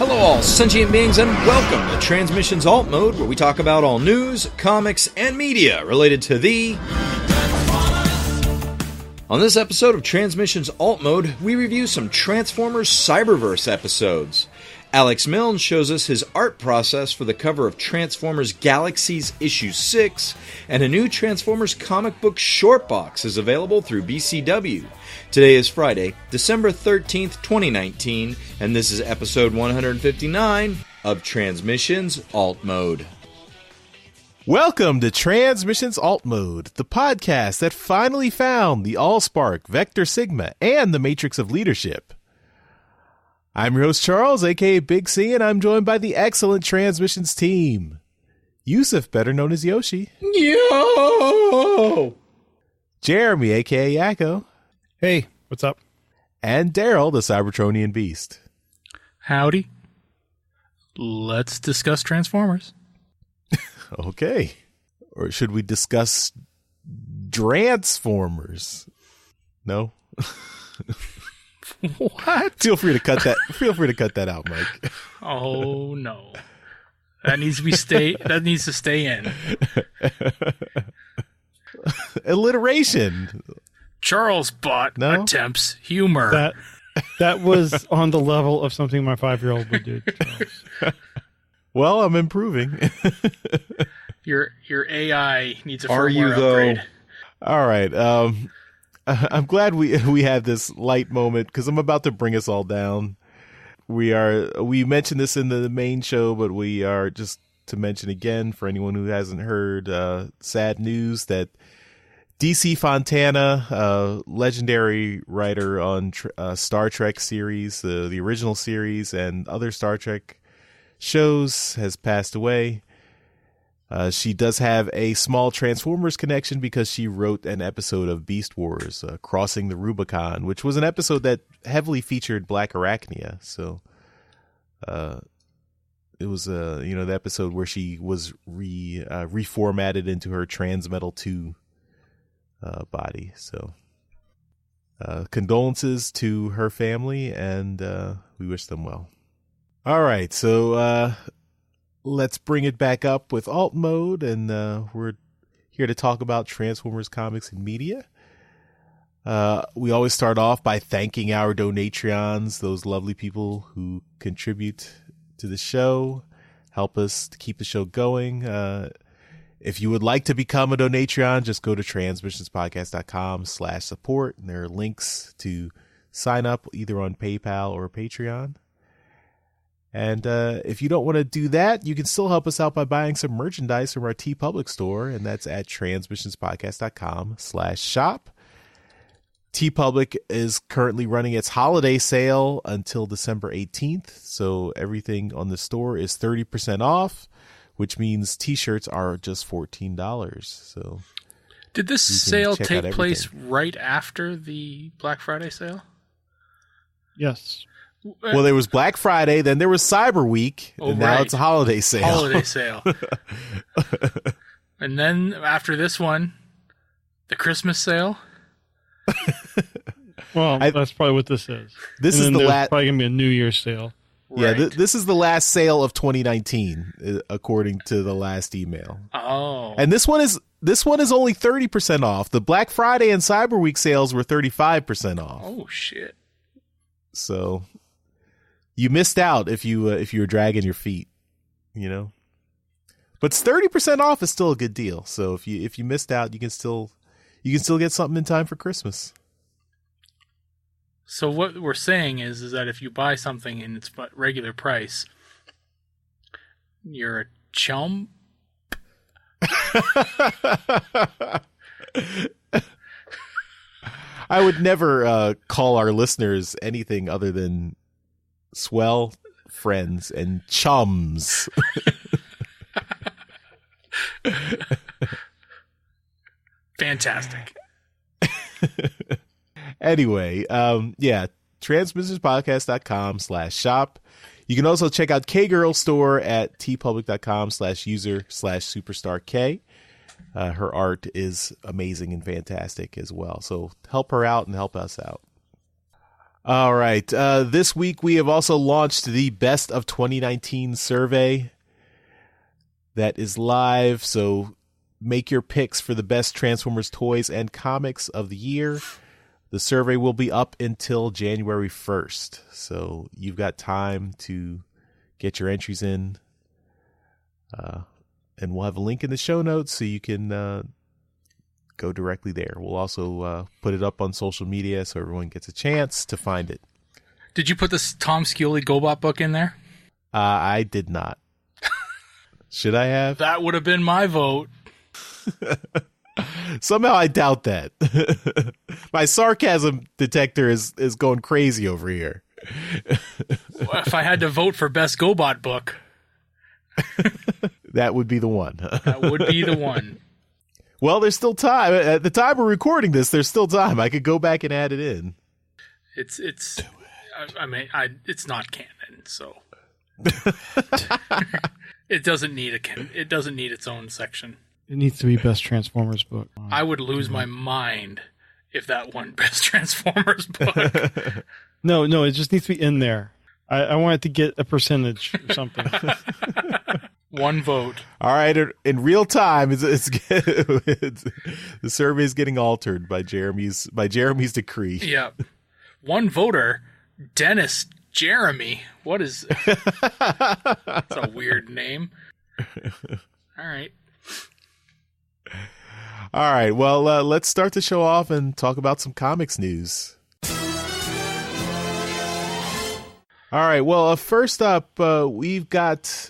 Hello all sentient beings and welcome to Transmissions Alt Mode, where we talk about all news, comics, and media related to the... On this episode of Transmissions Alt Mode, we review some Transformers Cyberverse episodes. Alex Milne shows us his art process for the cover of Transformers Galaxies Issue 6, and a new Transformers comic book short box is available through BCW. Today is Friday, December 13th, 2019, and this is episode 159 of Transmissions Alt Mode. Welcome to Transmissions Alt Mode, the podcast that finally found the Allspark, Vector Sigma, and the Matrix of Leadership. I'm your host Charles, aka Big C, and I'm joined by the excellent Transmissions team. Yusuf, better known as Yoshi. Yo! Jeremy, aka Yakko. Hey, what's up? And Daryl, the Cybertronian Beast. Howdy. Let's discuss Transformers. Okay. Or should we discuss Transformers? No? What? Feel free to cut that out, Mike. Oh no. That needs to stay in. Alliteration. Charles Bot attempts humor. That was on the level of something my 5-year-old would do. Well, I'm improving. Your AI needs a firmware upgrade. All right. I'm glad we had this light moment because I'm about to bring us all down. We mentioned this in the main show, but we are just to mention again for anyone who hasn't heard, sad news that DC Fontana, legendary writer on Star Trek series, the original series and other Star Trek shows, has passed away. She does have a small Transformers connection because she wrote an episode of Beast Wars, Crossing the Rubicon, which was an episode that heavily featured Black Arachnia. So it was the episode where she was reformatted into her Transmetal 2 body. So condolences to her family, and we wish them well. All right, so let's bring it back up with Alt Mode, and we're here to talk about Transformers comics and media. We always start off by thanking our Donatreons, those lovely people who contribute to the show, help us to keep the show going. If you would like to become a Donatreon, just go to transmissionspodcast.com/support, and there are links to sign up either on PayPal or Patreon. And if you don't want to do that, you can still help us out by buying some merchandise from our TeePublic store, and that's at transmissionspodcast.com/shop. TeePublic is currently running its holiday sale until December 18th, so everything on the store is 30% off, which means t-shirts are just $14. So, did this sale take place right after the Black Friday sale? Yes. Well, there was Black Friday, then there was Cyber Week, and now it's a holiday sale. Holiday sale. And then after this one, the Christmas sale. Well, that's probably what this is. This is the last. Probably gonna be a New Year's sale. Yeah, Right. This is the last sale of 2019, according to the last email. Oh, and this one is only 30% off. The Black Friday and Cyber Week sales were 35% off. Oh shit! So you missed out if you were dragging your feet, But 30% off is still a good deal. So if you missed out, you can still get something in time for Christmas. So what we're saying is that if you buy something and it's regular price, you're a chump. I would never call our listeners anything other than swell friends and chums. Fantastic. Anyway, transmissionspodcast.com/shop. You can also check out K-Girl store at tpublic.com/user/superstark. Her art is amazing and fantastic as well. So help her out and help us out. All right. This week we have also launched the Best of 2019 survey that is live. So make your picks for the best Transformers toys and comics of the year. The survey will be up until January 1st. So you've got time to get your entries in. And we'll have a link in the show notes so you can go directly there. We'll also put it up on social media so everyone gets a chance to find it. Did you put this Tom Scioli GoBot book in there? I did not. Should I have? That would have been my vote. Somehow I doubt that. My sarcasm detector is going crazy over here. If I had to vote for best GoBot book, that would be the one. That would be the one. Well, there's still time. At the time we're recording this, there's still time. I could go back and add it in. It's not canon, so it doesn't need its own section. It needs to be best Transformers book. I would lose my mind if that won best Transformers book. No, it just needs to be in there. I want it to get a percentage or something. One vote. All right, in real time, the survey is getting altered by Jeremy's decree. Yeah, one voter, Dennis Jeremy. What is? That's a weird name. All right. All right. Well, let's start the show off and talk about some comics news. All right. Well, first up, we've got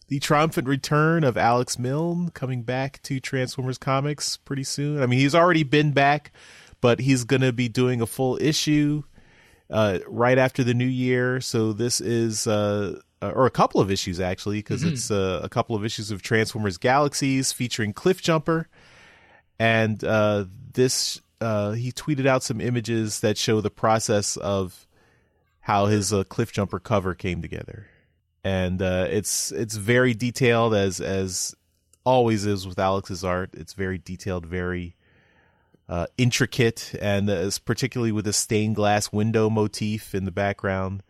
the triumphant return of Alex Milne coming back to Transformers Comics pretty soon. I mean, he's already been back, but he's going to be doing a full issue right after the new year. So this is, or a couple of issues, actually, because it's a couple of issues of Transformers Galaxies featuring Cliffjumper. And he tweeted out some images that show the process of how his Cliffjumper cover came together. And it's very detailed, as always is with Alex's art. It's very detailed, very intricate, and particularly with the stained glass window motif in the background.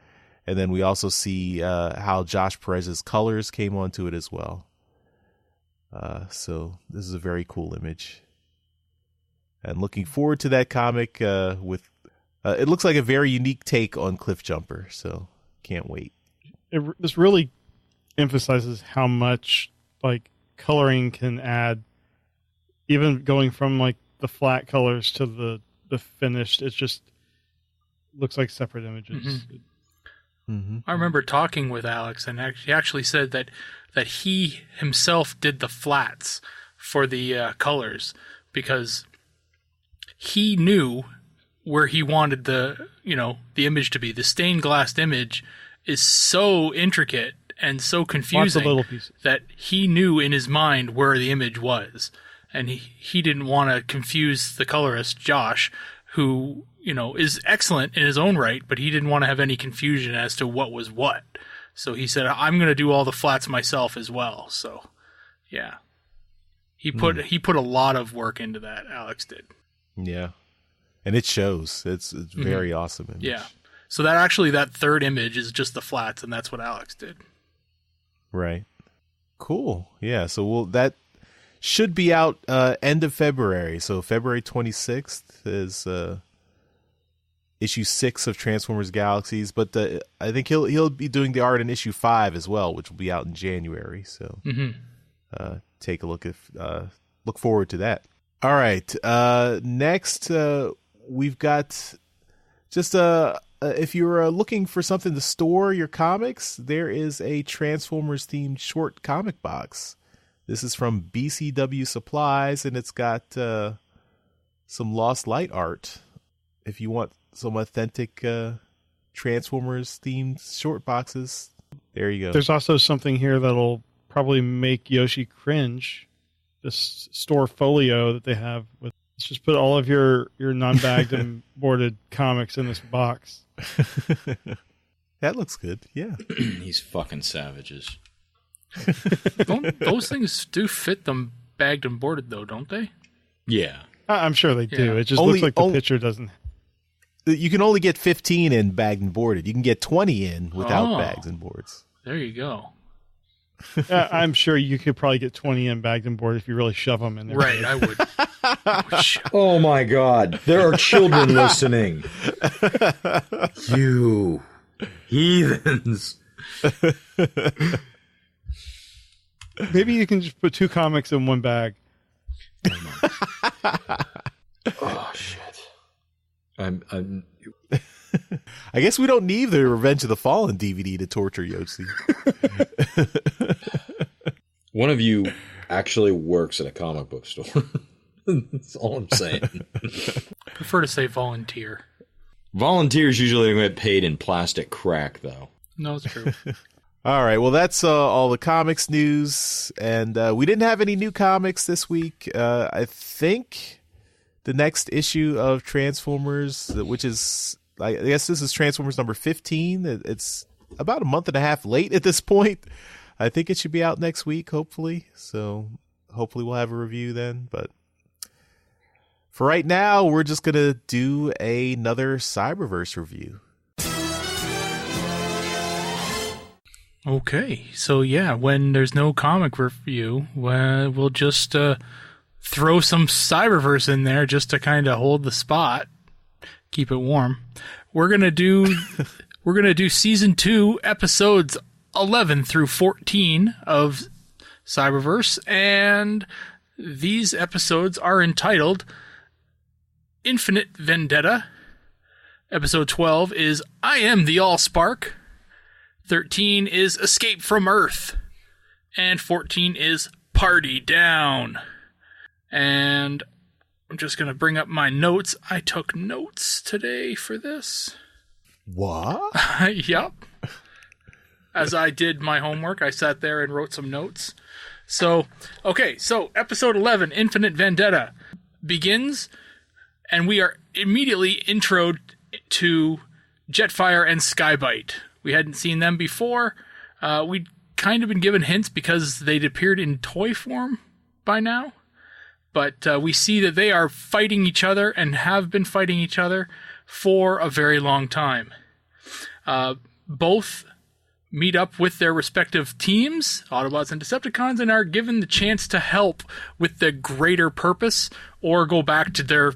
And then we also see how Josh Perez's colors came onto it as well. So this is a very cool image. And looking forward to that comic with it looks like a very unique take on Cliffjumper, so can't wait. This really emphasizes how much like coloring can add, even going from like the flat colors to the finished. It just looks like separate images. I remember talking with Alex, and he actually said that he himself did the flats for the colors because he knew where he wanted the image to be. The stained glass image is so intricate and so confusing that he knew in his mind where the image was. And he didn't want to confuse the colorist, Josh, who, is excellent in his own right, but he didn't want to have any confusion as to what was what. So he said, I'm going to do all the flats myself as well. So, yeah. He put a lot of work into that, Alex did. Yeah. And it shows. It's very awesome image. Yeah. So that third image is just the flats, and that's what Alex did. Right. Cool. Yeah. So that should be out end of February. So February 26th is issue 6 of Transformers Galaxies. But I think he'll be doing the art in issue 5 as well, which will be out in January. So take a look look forward to that. All right. Next, we've got just if you're looking for something to store your comics, there is a Transformers themed short comic box. This is from BCW Supplies, and it's got some Lost Light art. If you want some authentic Transformers themed short boxes, there you go. There's also something here that'll probably make Yoshi cringe. This store folio that they have with. Let's just put all of your non-bagged and boarded comics in this box. That looks good. Yeah. These fucking savages. Those things do fit them bagged and boarded, though, don't they? Yeah. I'm sure they do. Yeah. It just looks like the picture doesn't. you can only get 15 in bagged and boarded. You can get 20 in without bags and boards. There you go. I'm sure you could probably get 20 in bagged and boarded if you really shove them in there. Right, I would. Oh my God. There are children listening. You heathens. Maybe you can just put 2 comics in one bag. Oh shit. I'm I guess we don't need the Revenge of the Fallen DVD to torture Yossi. One of you actually works at a comic book store. That's all I'm saying. I prefer to say volunteer. Volunteers usually get paid in plastic crack, though. No, it's true. All right, well, that's all the comics news, and we didn't have any new comics this week. I think the next issue of Transformers, which is, I guess this is Transformers number 15. It's about a month and a half late at this point. I think it should be out next week, hopefully. So hopefully we'll have a review then. But for right now, we're just going to do another Cyberverse review. Okay, so yeah, when there's no comic review, we'll just throw some Cyberverse in there just to kind of hold the spot, keep it warm. We're gonna do season 2, episodes 11 through 14 of Cyberverse, and these episodes are entitled Infinite Vendetta. Episode 12 is I Am the Allspark. 13 is Escape from Earth. And 14 is Party Down. And I'm just going to bring up my notes. I took notes today for this. What? Yep. As I did my homework, I sat there and wrote some notes. So episode 11, Infinite Vendetta, begins, and we are immediately introed to Jetfire and Skybite. We hadn't seen them before. We'd kind of been given hints because they'd appeared in toy form by now. But we see that they are fighting each other and have been fighting each other for a very long time. Both meet up with their respective teams, Autobots and Decepticons, and are given the chance to help with the greater purpose or go back to their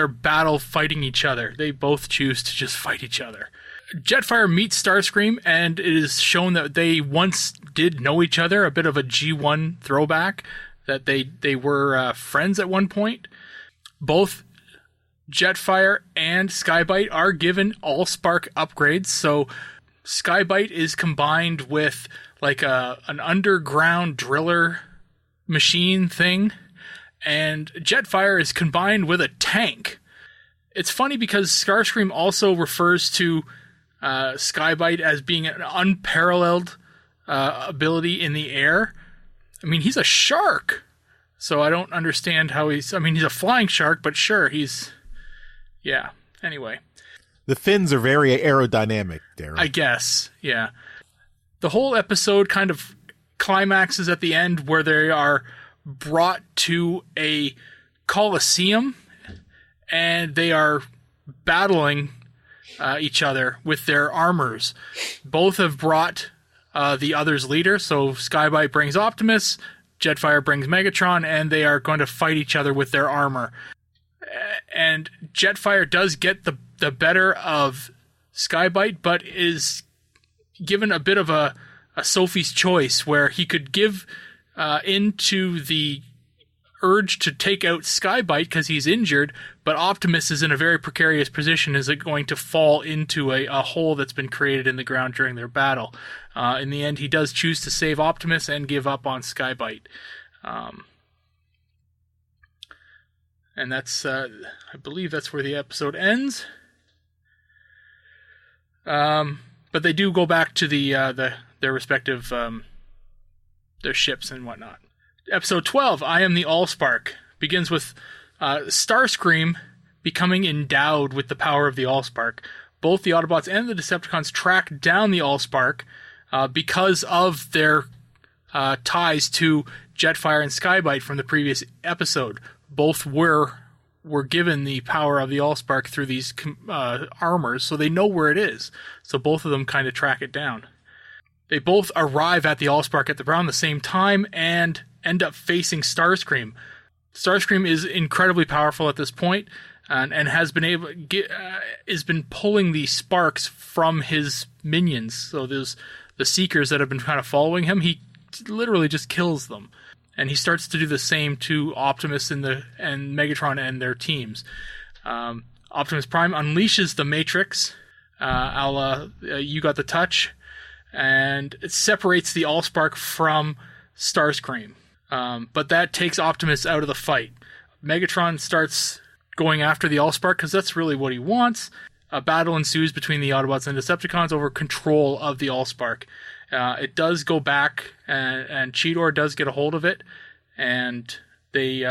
battle fighting each other. They both choose to just fight each other. Jetfire meets Starscream, and it is shown that they once did know each other, a bit of a G1 throwback, that they were friends at one point. Both Jetfire and Skybite are given Allspark upgrades, so Skybite is combined with like an underground driller machine thing, and Jetfire is combined with a tank. It's funny because Starscream also refers to Skybite as being an unparalleled ability in the air. I mean, he's a shark, so I don't understand how he's a flying shark, but sure, yeah. Anyway. The fins are very aerodynamic, Darryl. I guess, yeah. The whole episode kind of climaxes at the end where they are brought to a coliseum, and they are battling each other with their armors. Both have brought the other's leader, so Skybite brings Optimus, Jetfire brings Megatron, and they are going to fight each other with their armor. And Jetfire does get the better of Skybite, but is given a bit of a Sophie's choice, where he could give into the urge to take out Skybite because he's injured, but Optimus is in a very precarious position, is going to fall into a hole that's been created in the ground during their battle. In the end, he does choose to save Optimus and give up on Skybite. And that's, I believe that's where the episode ends. But they do go back to their respective their ships and whatnot. Episode 12, I Am the Allspark, begins with Starscream becoming endowed with the power of the Allspark. Both the Autobots and the Decepticons track down the Allspark because of their ties to Jetfire and Skybite from the previous episode. Both were were given the power of the Allspark through these armors, so they know where it is. So both of them kind of track it down. They both arrive at the Allspark at around the same time and end up facing Starscream. Starscream is incredibly powerful at this point, and has been pulling the sparks from his minions. So there's the Seekers that have been kind of following him. He literally just kills them, and he starts to do the same to Optimus and Megatron and their teams. Optimus Prime unleashes the Matrix, You Got the Touch, and it separates the Allspark from Starscream. But that takes Optimus out of the fight. Megatron starts going after the Allspark because that's really what he wants. A battle ensues between the Autobots and Decepticons over control of the Allspark. It does go back, and Cheetor does get a hold of it, and they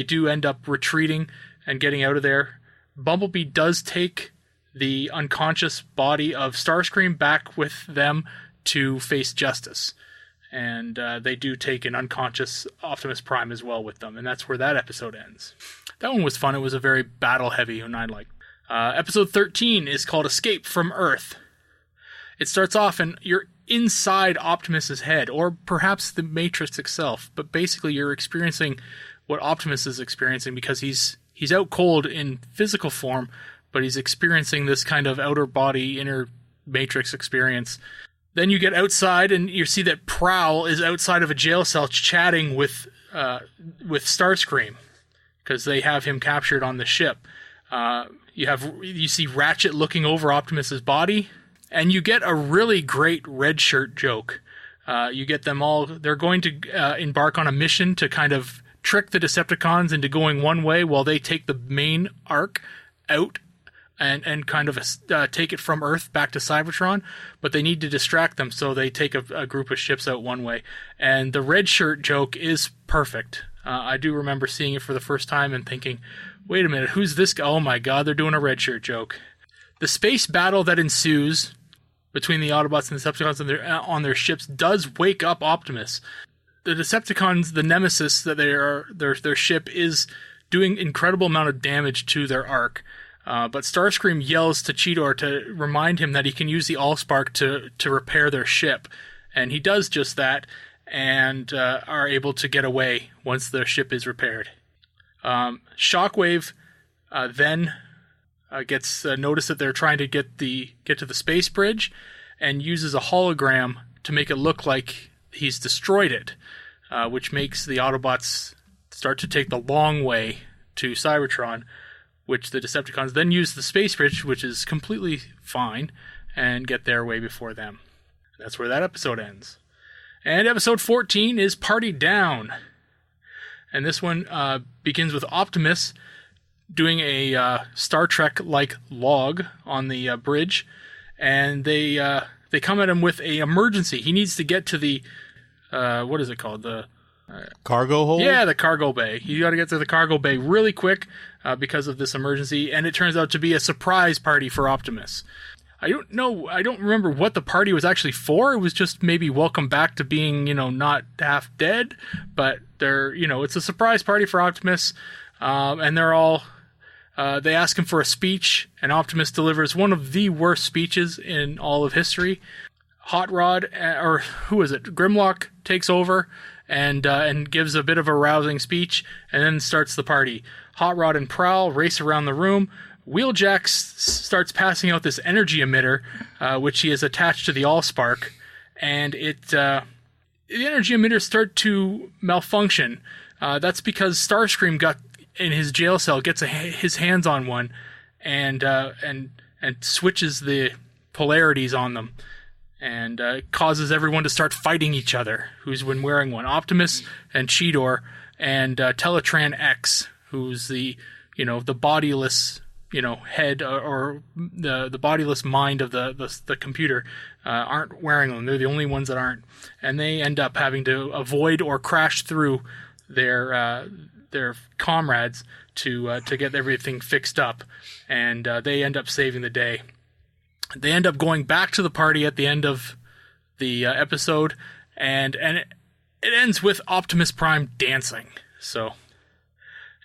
do end up retreating and getting out of there. Bumblebee does take the unconscious body of Starscream back with them to face justice. And they do take an unconscious Optimus Prime as well with them. And that's where that episode ends. That one was fun. It was a very battle-heavy one I liked. Episode 13 is called Escape from Earth. It starts off and you're inside Optimus's head, or perhaps the Matrix itself. But basically you're experiencing what Optimus is experiencing because he's out cold in physical form, but he's experiencing this kind of outer body, inner Matrix experience. Then you get outside and you see that Prowl is outside of a jail cell chatting with Starscream because they have him captured on the ship. You see Ratchet looking over Optimus's body, and you get a really great red shirt joke. You get them all. They're going to embark on a mission to kind of trick the Decepticons into going one way while they take the main arc out and kind of take it from Earth back to Cybertron, but they need to distract them, so they take a group of ships out one way. And the red shirt joke is perfect. I do remember seeing it for the first time and thinking, wait a minute, who's this guy? Oh my god, they're doing a red shirt joke. The space battle that ensues between the Autobots and the Decepticons on their ships does wake up Optimus. The Decepticons, the nemesis that their ship is doing incredible amount of damage to their arc. But Starscream yells to Cheetor to remind him that he can use the Allspark to repair their ship. And he does just that, and are able to get away once the ship is repaired. Shockwave then gets notice that they're trying to get to the space bridge, and uses a hologram to make it look like he's destroyed it, which makes the Autobots start to take the long way to Cybertron, which the Decepticons then use the space bridge, which is completely fine, and get their way before them. That's where that episode ends. And episode 14 is Party Down. And this one begins with Optimus doing a Star Trek-like log on the bridge, and they come at him with an emergency. He needs to get to the, what is it called? The cargo hold? Yeah, the cargo bay. You got to get to the cargo bay really quick because of this emergency, and it turns out to be a surprise party for Optimus. I don't remember what the party was actually for. It was just maybe welcome back to being, not half dead, but it's a surprise party for Optimus, and they're all, they ask him for a speech, and Optimus delivers one of the worst speeches in all of history. Hot Rod, or who is it? Grimlock takes over and gives a bit of a rousing speech, and then starts the party. Hot Rod and Prowl race around the room. Wheeljack starts passing out this energy emitter, which he has attached to the Allspark, and the energy emitters start to malfunction. That's because Starscream got in his jail cell, gets his hands on one, and switches the polarities on them, and causes everyone to start fighting each other. Who's been wearing one? Optimus and Cheetor and Teletran X, who's the bodiless head or the bodiless mind of the computer, aren't wearing them. They're the only ones that aren't, and they end up having to avoid or crash through their comrades to get everything fixed up, and they end up saving the day. They end up going back to the party at the end of the episode, and it ends with Optimus Prime dancing. So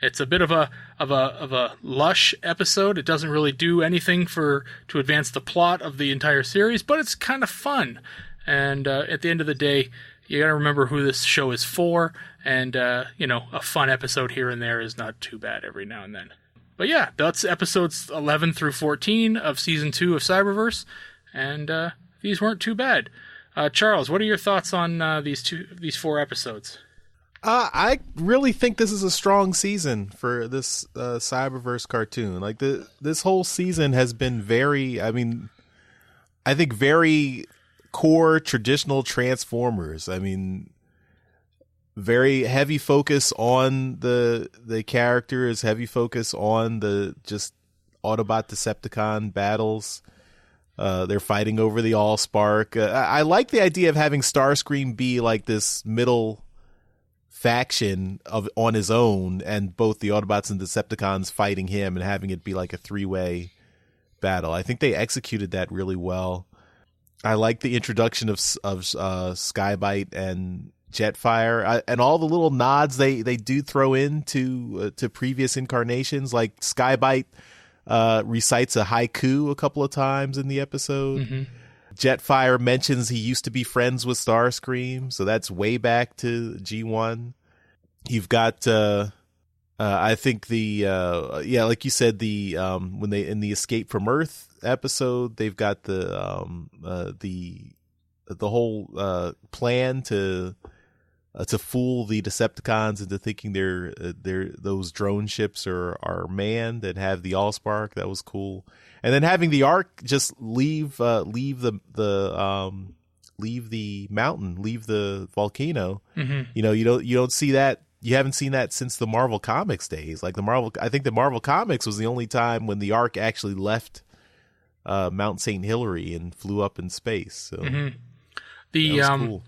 it's a bit of a a lush episode. It doesn't really do anything to advance the plot of the entire series, but it's kind of fun. And at the end of the day, you got to remember who this show is for, and a fun episode here and there is not too bad every now and then. But yeah, that's episodes 11 through 14 of season 2 of Cyberverse, and these weren't too bad. Charles, what are your thoughts on these 4 episodes? I really think this is a strong season for this Cyberverse cartoon. Like this whole season has been very core traditional Transformers. I mean, very heavy focus on the characters, heavy focus on the just Autobot Decepticon battles. They're fighting over the Allspark. I like the idea of having Starscream be like this middle faction on his own, and both the Autobots and Decepticons fighting him, and having it be like a 3-way battle. I think they executed that really well. I like the introduction of Skybite and Jetfire, and all the little nods they do throw in to previous incarnations. Like Skybite recites a haiku a couple of times in the episode. Mm-hmm. Jetfire mentions he used to be friends with Starscream, so that's way back to G1. You've got I think like you said, when they in the Escape from Earth episode, they've got the whole plan to fool the Decepticons into thinking they're those drone ships are manned and have the Allspark. That was cool. And then having the Ark just leave the mountain, leave the volcano. Mm-hmm. You don't see that. You haven't seen that since the Marvel Comics days. Like I think the Marvel Comics was the only time when the Ark actually left Mount St. Hilary and flew up in space. So mm-hmm. that was cool.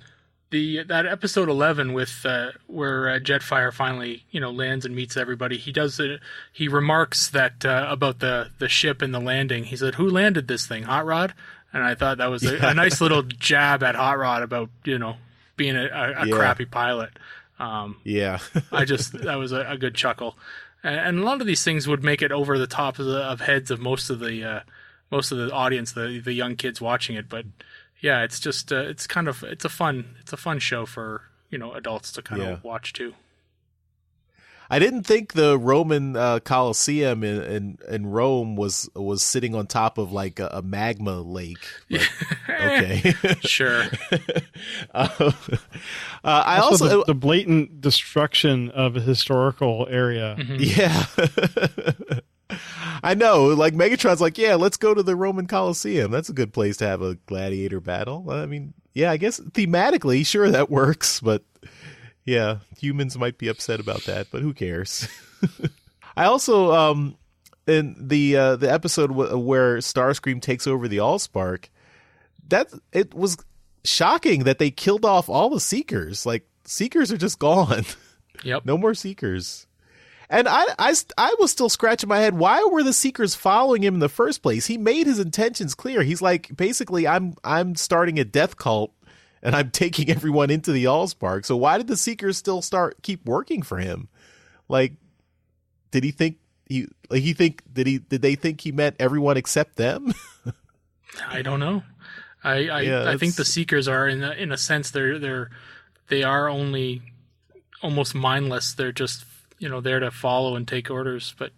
That episode 11 with where Jetfire finally lands and meets everybody. He remarks that about the ship and the landing. He said, "Who landed this thing? Hot Rod?" And I thought that was a nice little jab at Hot Rod about being a crappy pilot. That was a good chuckle, and a lot of these things would make it over the top of heads of most of the audience, the young kids watching it, but. Yeah, it's just it's a fun show for adults to kind of watch too. I didn't think the Roman Colosseum in Rome was sitting on top of like a magma lake. But, okay, sure. I also the blatant destruction of a historical area. Mm-hmm. Yeah. I know, like Megatron's like, yeah, let's go to the Roman Colosseum. That's a good place to have a gladiator battle. I mean, yeah, I guess thematically, sure, that works, but yeah, humans might be upset about that, but who cares? I also, in the episode where Starscream takes over the Allspark, it was shocking that they killed off all the Seekers. Like, Seekers are just gone. Yep. No more Seekers. And I was still scratching my head. Why were the Seekers following him in the first place? He made his intentions clear. He's like, basically, I'm starting a death cult, and I'm taking everyone into the Allspark. So why did the Seekers still keep working for him? Like, did he think did they think he meant everyone except them? I don't know. I think the Seekers are in a sense they are only almost mindless. They're just there to follow and take orders, but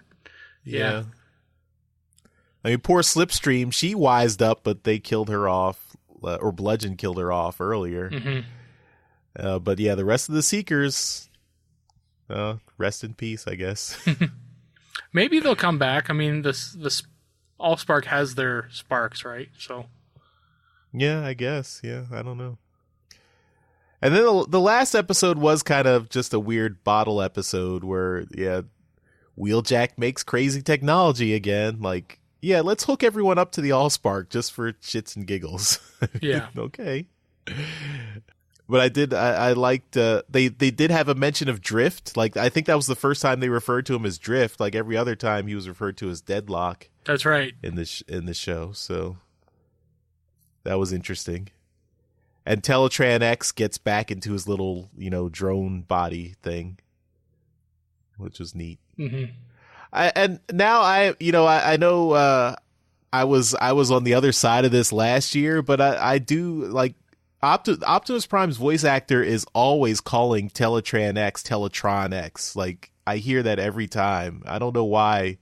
yeah. I mean, poor Slipstream, she wised up, but they killed her off, or Bludgeon killed her off earlier. Mm-hmm. But yeah, the rest of the Seekers, rest in peace, I guess. Maybe they'll come back. I mean, this Allspark has their sparks, right? So yeah, I guess. Yeah, I don't know. And then the last episode was kind of just a weird bottle episode where, Wheeljack makes crazy technology again. Like, yeah, let's hook everyone up to the Allspark just for shits and giggles. Yeah. Okay. But I liked, they did have a mention of Drift. Like, I think that was the first time they referred to him as Drift. Like, every other time he was referred to as Deadlock. That's right. In the show. So that was interesting. And Teletran X gets back into his little, drone body thing, which was neat. Mm-hmm. I know I was on the other side of this last year, but I do like Optimus Prime's voice actor is always calling Teletran X Teletron X. Like, I hear that every time. I don't know why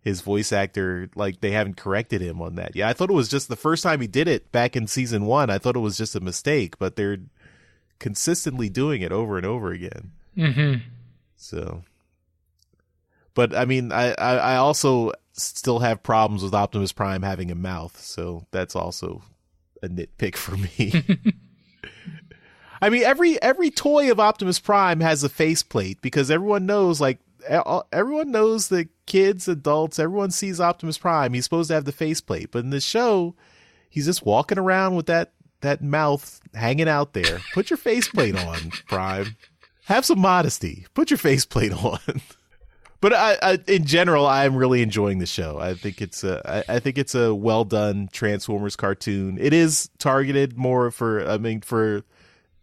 his voice actor, like, they haven't corrected him on that. Yeah, I thought it was just the first time he did it back in season 1. I thought it was just a mistake, but they're consistently doing it over and over again. Mm-hmm. So, but I mean, I also still have problems with Optimus Prime having a mouth, so that's also a nitpick for me. I mean, every toy of Optimus Prime has a faceplate because everyone knows that kids, adults, everyone sees Optimus Prime. He's supposed to have the faceplate, but in this show, he's just walking around with that mouth hanging out there. Put your faceplate on, Prime. Have some modesty. Put your faceplate on. But I in general, I'm really enjoying the show. I think it's a well done Transformers cartoon. It is targeted more for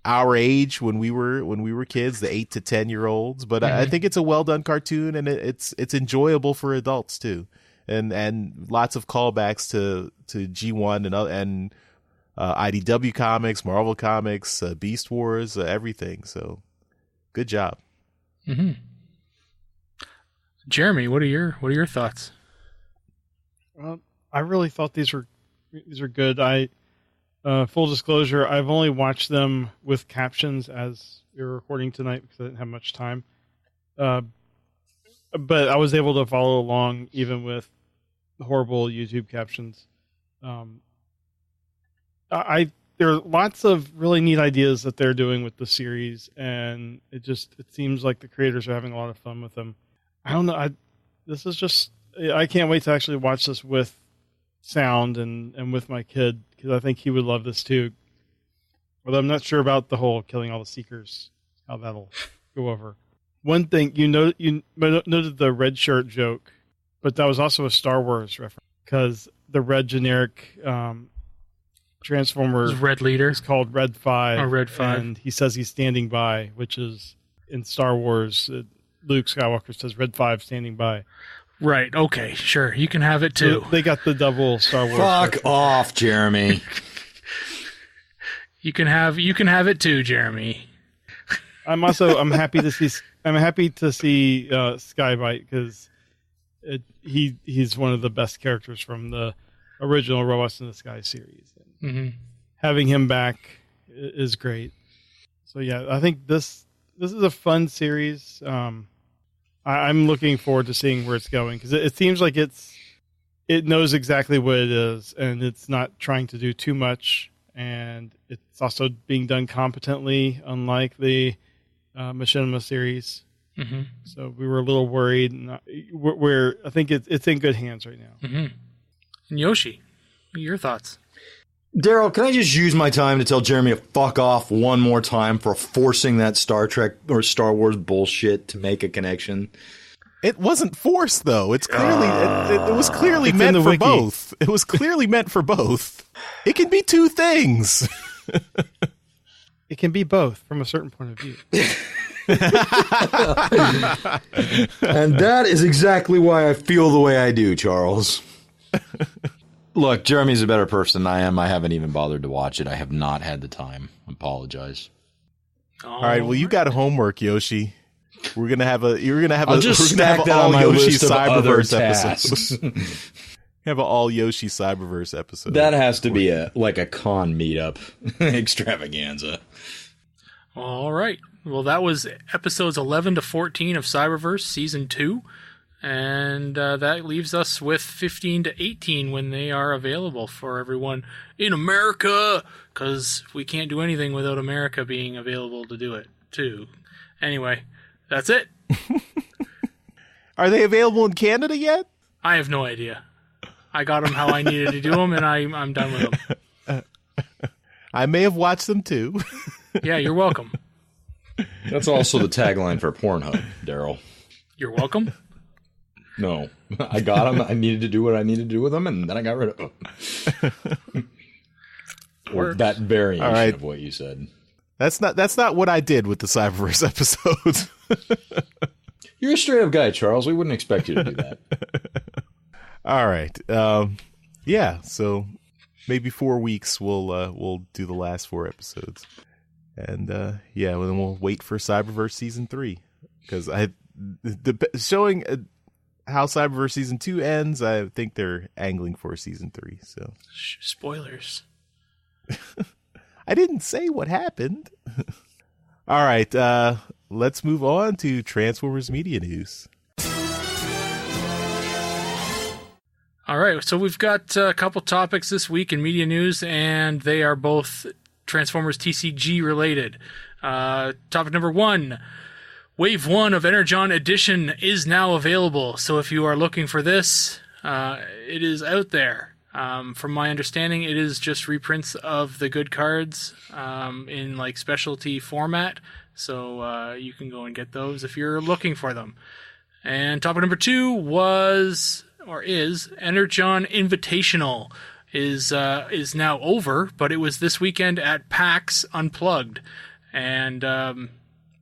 our age when we were kids, the 8 to 10-year-olds. But I think it's a well done cartoon, and it's enjoyable for adults too, and lots of callbacks to G1 and IDW comics, Marvel comics, Beast Wars, everything. So good job. Mm-hmm. Jeremy, what are your thoughts? I really thought these were good. Full disclosure, I've only watched them with captions as we were recording tonight because I didn't have much time. But I was able to follow along even with horrible YouTube captions. There are lots of really neat ideas that they're doing with the series, and it seems like the creators are having a lot of fun with them. I don't know. I can't wait to actually watch this with sound and with my kid, because I think he would love this too. Although I'm not sure about the whole killing all the Seekers, how that'll go over. One thing, you noted the red shirt joke, but that was also a Star Wars reference, because the red generic Transformer Red Leader is called Red 5. Oh, Red 5. And he says he's standing by, which is in Star Wars. Luke Skywalker says Red 5 standing by. Right. Okay. Sure. You can have it too. They got the double Star Wars. Fuck off, Jeremy. You can have it too, Jeremy. I'm happy to see Skybite, because he's one of the best characters from the original Robots in the Sky series. Mm-hmm. Having him back is great. So yeah, I think this is a fun series. I'm looking forward to seeing where it's going, because it seems like it knows exactly what it is, and it's not trying to do too much, and it's also being done competently, unlike the Machinima series. Mm-hmm. So we were a little worried. I think it's in good hands right now. Mm-hmm. And Yoshi, your thoughts? Daryl, can I just use my time to tell Jeremy to fuck off one more time for forcing that Star Trek or Star Wars bullshit to make a connection? It wasn't forced, though. It's clearly it was clearly meant for both. It was clearly meant for both. It can be two things. It can be both from a certain point of view. And that is exactly why I feel the way I do, Charles. Look, Jeremy's a better person than I am. I haven't even bothered to watch it. I have not had the time. I apologize. All right, well, you got homework, Yoshi. You're gonna have I'll just stack that on my list of other tasks. Have an all Yoshi Cyberverse episode. That has to be a con meetup extravaganza. All right. Well, that was episodes 11 to 14 of Cyberverse Season 2. And that leaves us with 15 to 18 when they are available for everyone in America, because we can't do anything without America being available to do it, too. Anyway, that's it. Are they available in Canada yet? I have no idea. I got them how I needed to do them, and I'm done with them. I may have watched them, too. Yeah, you're welcome. That's also the tagline for Pornhub, Daryl. You're welcome? No, I got them. I needed to do what I needed to do with them, and then I got rid of them. Or that variation of what you said. That's not what I did with the Cyberverse episodes. You're a straight up guy, Charles. We wouldn't expect you to do that. All right. Yeah. So maybe 4 weeks we'll do the last 4 episodes, and then we'll wait for Cyberverse season 3 because showing how Cyberverse season 2 ends. I think they're angling for season 3. So spoilers. I didn't say what happened. All right. Let's move on to Transformers media news. All right, so we've got a couple topics this week in media news, and they are both Transformers TCG related. Topic number 1, Wave 1 of Energon Edition is now available. So if you are looking for this, it is out there. From my understanding, it is just reprints of the good cards in like specialty format. So you can go and get those if you're looking for them. And topic number 2 is Energon Invitational is now over, but it was this weekend at PAX Unplugged. And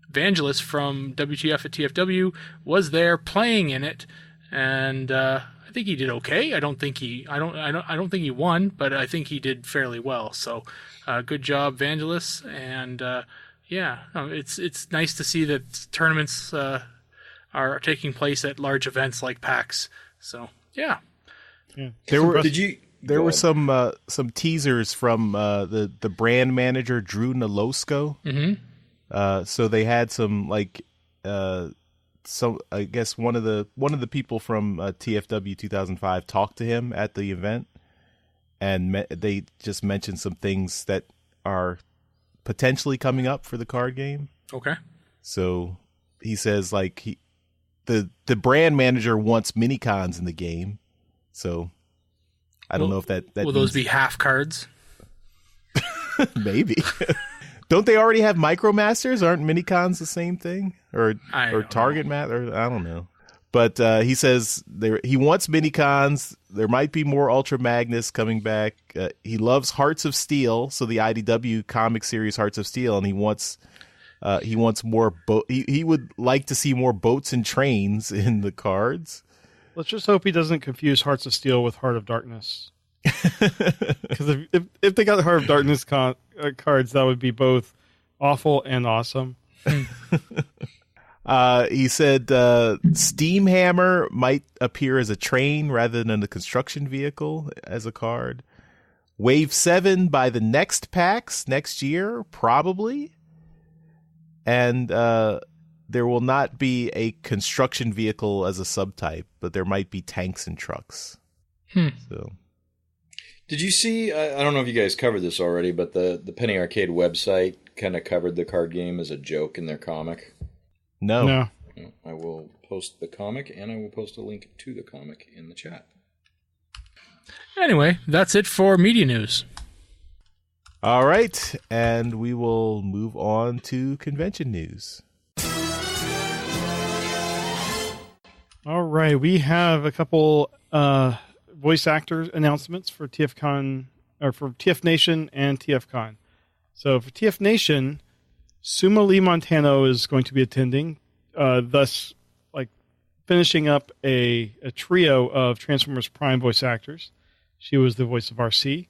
Vangelis from WTF at TFW was there playing in it, and I think he did okay. I don't think he won, but I think he did fairly well. So good job, Vangelis, and it's nice to see that tournaments are taking place at large events like PAX. So yeah. There were some teasers from the brand manager Drew Nolosko. Mm-hmm. So they had some I guess one of the people from TFW 2005 talked to him at the event, and they just mentioned some things that are potentially coming up for the card game. Okay. So he says the brand manager wants mini cons in the game. So I don't know if that will those be half cards? Maybe. Don't they already have Micromasters? Aren't minicons the same thing? Or Target Mat? Or I don't know. But he says he wants minicons. There might be more Ultra Magnus coming back. He loves Hearts of Steel, so the IDW comic series Hearts of Steel, and he wants more he would like to see more boats and trains in the cards. Let's just hope he doesn't confuse Hearts of Steel with Heart of Darkness. Because if they got the Heart of Darkness cards, that would be both awful and awesome. He said Steam Hammer might appear as a train rather than a construction vehicle as a card. Wave 7 by the next PAX next year, probably. And there will not be a construction vehicle as a subtype, but there might be tanks and trucks. So, did you see? I don't know if you guys covered this already, but the Penny Arcade website kind of covered the card game as a joke in their comic. No. I will post the comic, and I will post a link to the comic in the chat. Anyway, that's it for media news. All right, and we will move on to convention news. All right, we have a couple voice actor announcements for TFCon, or for TF Nation and TFCon. So for TF Nation, Suma Lee Montano is going to be attending, thus finishing up a trio of Transformers Prime voice actors. She was the voice of RC.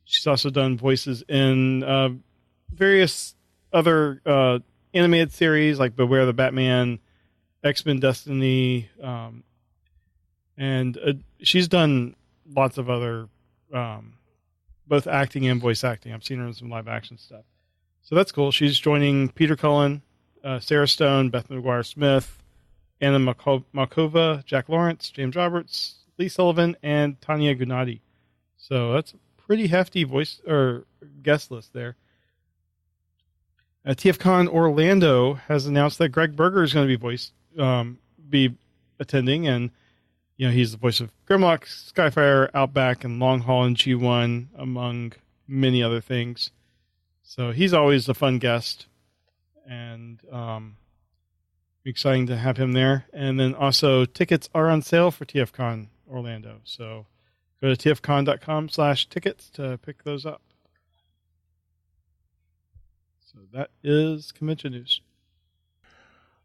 She's also done voices in various other animated series like Beware the Batman, X-Men Destiny, and she's done lots of other both acting and voice acting. I've seen her in some live action stuff. So that's cool. She's joining Peter Cullen, Sarah Stone, Beth McGuire Smith, Anna Malkova, Jack Lawrence, James Roberts, Lee Sullivan, and Tanya Gunadi. So that's a pretty hefty voice or guest list there. TFCon Orlando has announced that Greg Berger is going to be attending, and he's the voice of Grimlock, Skyfire, Outback, and Long Haul and G1, among many other things. So he's always a fun guest, and exciting to have him there. And then also tickets are on sale for TFCon Orlando. So go to tfcon.com/tickets to pick those up. So that is convention news.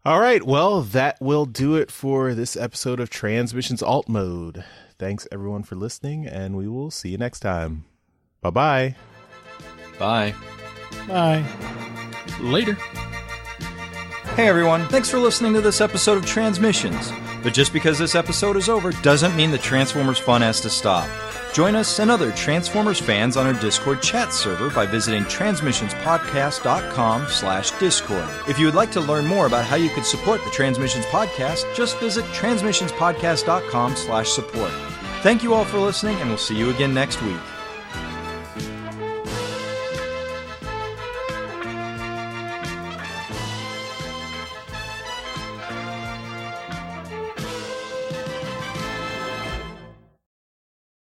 All right, well, that will do it for this episode of Transmissions Alt Mode. Thanks, everyone, for listening, and we will see you next time. Bye-bye. Bye. Bye. Later. Hey everyone, thanks for listening to this episode of Transmissions. But just because this episode is over doesn't mean the Transformers fun has to stop. Join us and other Transformers fans on our Discord chat server by visiting transmissionspodcast.com/discord. If you would like to learn more about how you could support the Transmissions Podcast, just visit transmissionspodcast.com/support. Thank you all for listening, and we'll see you again next week.